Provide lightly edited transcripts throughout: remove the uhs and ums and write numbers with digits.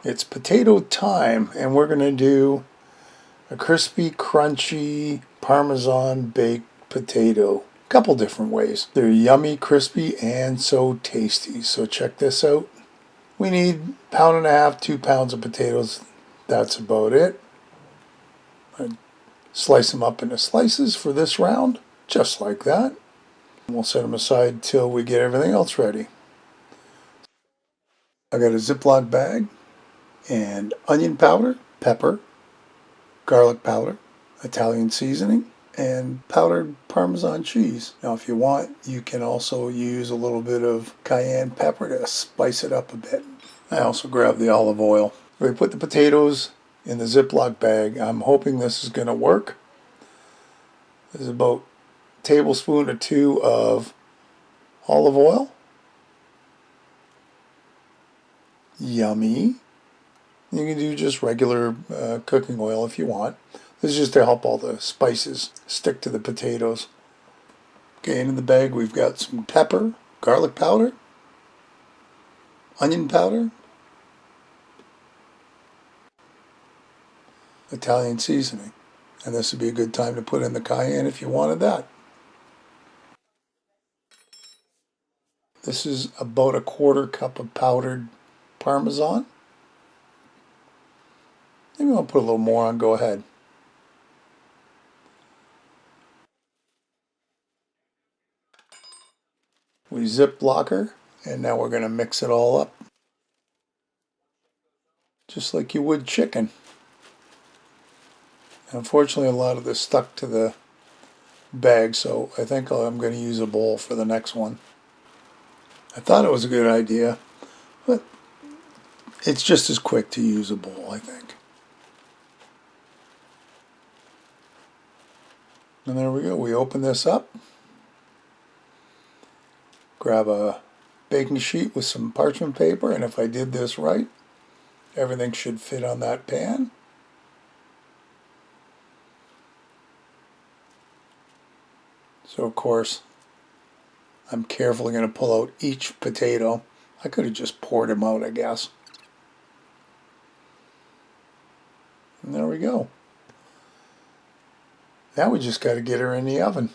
It's potato time, and we're going to do a crispy, crunchy, Parmesan baked potato. A couple different ways. They're yummy, crispy, and so tasty. So check this out. We need 1.5 pounds, 2 pounds of potatoes. That's about it. I slice them up into slices for this round, just like that. We'll set them aside till we get everything else ready. I got a Ziploc bag and onion powder, pepper, garlic powder, Italian seasoning, and powdered Parmesan cheese. Now if you want, you can also use a little bit of cayenne pepper to spice it up a bit. I also grabbed the olive oil. We put the potatoes in the Ziploc bag. I'm hoping this is going to work. There's about a tablespoon or 2 of olive oil. Yummy. You can do just regular cooking oil if you want. This is just to help all the spices stick to the potatoes. Okay, in the bag we've got some pepper, garlic powder, onion powder, Italian seasoning. And this would be a good time to put in the cayenne if you wanted that. This is about a 1/4 cup of powdered Parmesan. Maybe I'll put a little more on, go ahead. We zip locker, and now we're going to mix it all up. Just like you would chicken. Unfortunately, a lot of this stuck to the bag, so I think I'm going to use a bowl for the next one. I thought it was a good idea, but it's just as quick to use a bowl, I think. And there we go. We open this up. Grab a baking sheet with some parchment paper, and if I did this right, everything should fit on that pan. So of course, I'm carefully going to pull out each potato. I could have just poured them out, I guess. And there we go. Now we just got to get her in the oven.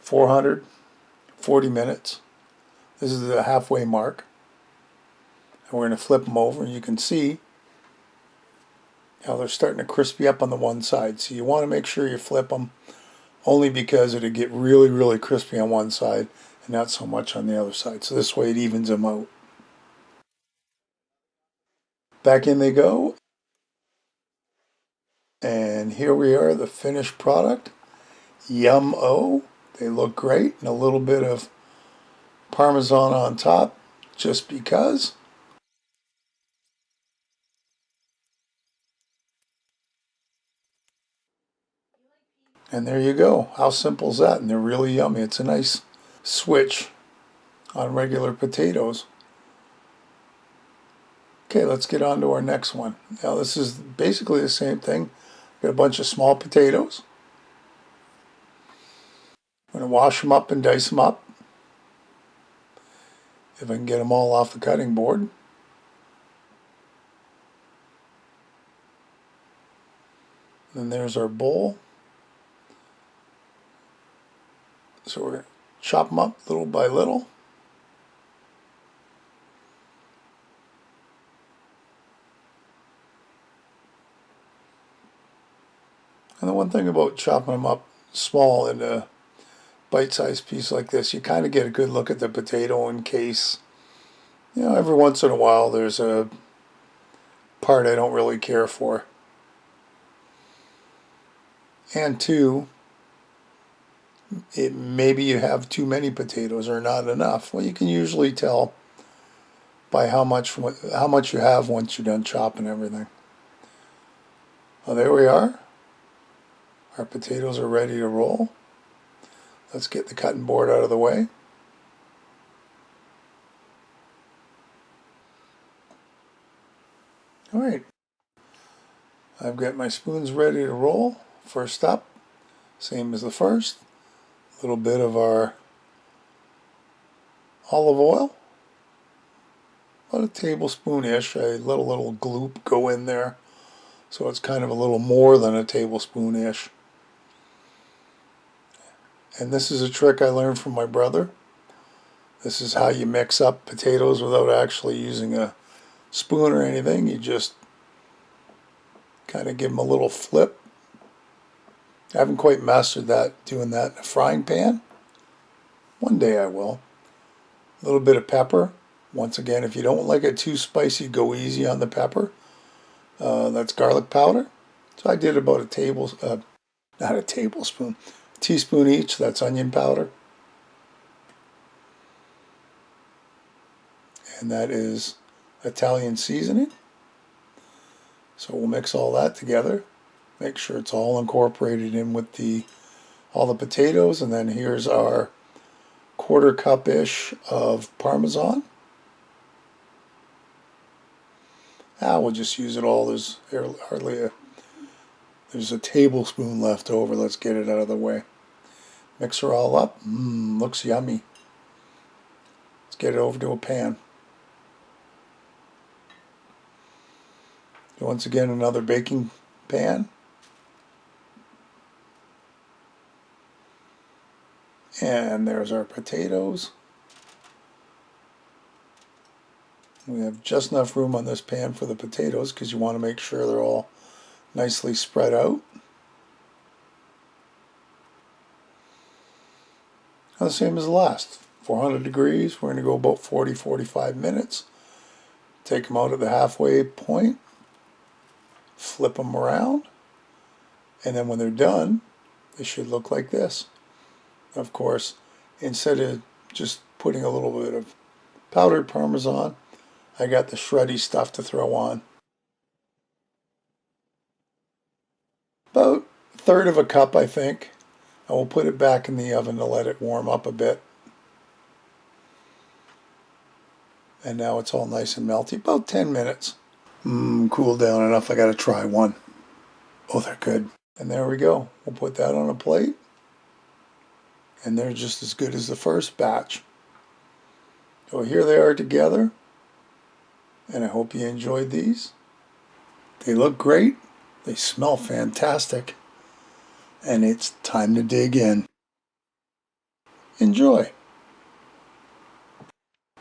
440 minutes. This is the halfway mark. And we're going to flip them over, and you can see how they're starting to crispy up on the one side. So you want to make sure you flip them, only because it'll get really, really crispy on one side and not so much on the other side. So this way it evens them out. Back in they go. And here we are, the finished product. Yum-o. They look great. And a little bit of Parmesan on top, just because. And there you go. How simple is that? And they're really yummy. It's a nice switch on regular potatoes. Okay, let's get on to our next one. Now this is basically the same thing. Got a bunch of small potatoes. I'm going to wash them up and dice them up. If I can get them all off the cutting board. Then there's our bowl. So we're going to chop them up little by little. And the one thing about chopping them up small in a bite-sized piece like this, you kind of get a good look at the potato in case, every once in a while there's a part I don't really care for. And two, maybe you have too many potatoes or not enough. Well, you can usually tell by how much you have once you're done chopping everything. Well, there we are. Our potatoes are ready to roll. Let's get the cutting board out of the way. All right. I've got my spoons ready to roll. First up, same as the first, a little bit of our olive oil. about a tablespoon-ish. I let a little gloop go in there, so it's kind of a little more than a tablespoon-ish. And this is a trick I learned from my brother. This is how you mix up potatoes without actually using a spoon or anything. You just kind of give them a little flip. I haven't quite mastered that, doing that in a frying pan. One day I will. A little bit of pepper. Once again, if you don't like it too spicy, go easy on the pepper. That's garlic powder. So I did about not a tablespoon, a teaspoon each. That's onion powder. And that is Italian seasoning. So we'll mix all that together. Make sure it's all incorporated in with all the potatoes. And then here's our 1/4 cup-ish of Parmesan. We'll just use it all. There's a tablespoon left over. Let's get it out of the way. Mix her all up. Looks yummy. Let's get it over to a pan. Once again, another baking pan. And there's our potatoes. We have just enough room on this pan for the potatoes because you want to make sure they're all nicely spread out. The same as the last. 400 degrees. We're going to go about 40-45 minutes. Take them out at the halfway point. Flip them around. And then when they're done, they should look like this. Of course, instead of just putting a little bit of powdered Parmesan, I got the shreddy stuff to throw on. About 1/3 of a cup, I think. And we'll put it back in the oven to let it warm up a bit. And now it's all nice and melty. About 10 minutes. Cool down enough. I got to try one. Oh, they're good. And there we go. We'll put that on a plate. And they're just as good as the first batch. So here they are together. And I hope you enjoyed these. They look great. They smell fantastic. And it's time to dig in. Enjoy.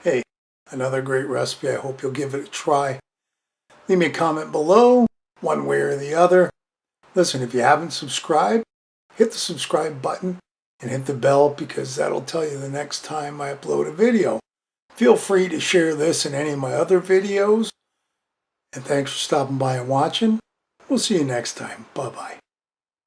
Hey, another great recipe. I hope you'll give it a try. Leave me a comment below, one way or the other. Listen, if you haven't subscribed, hit the subscribe button and hit the bell because that'll tell you the next time I upload a video. Feel free to share this and any of my other videos. And thanks for stopping by and watching. We'll see you next time. Bye-bye.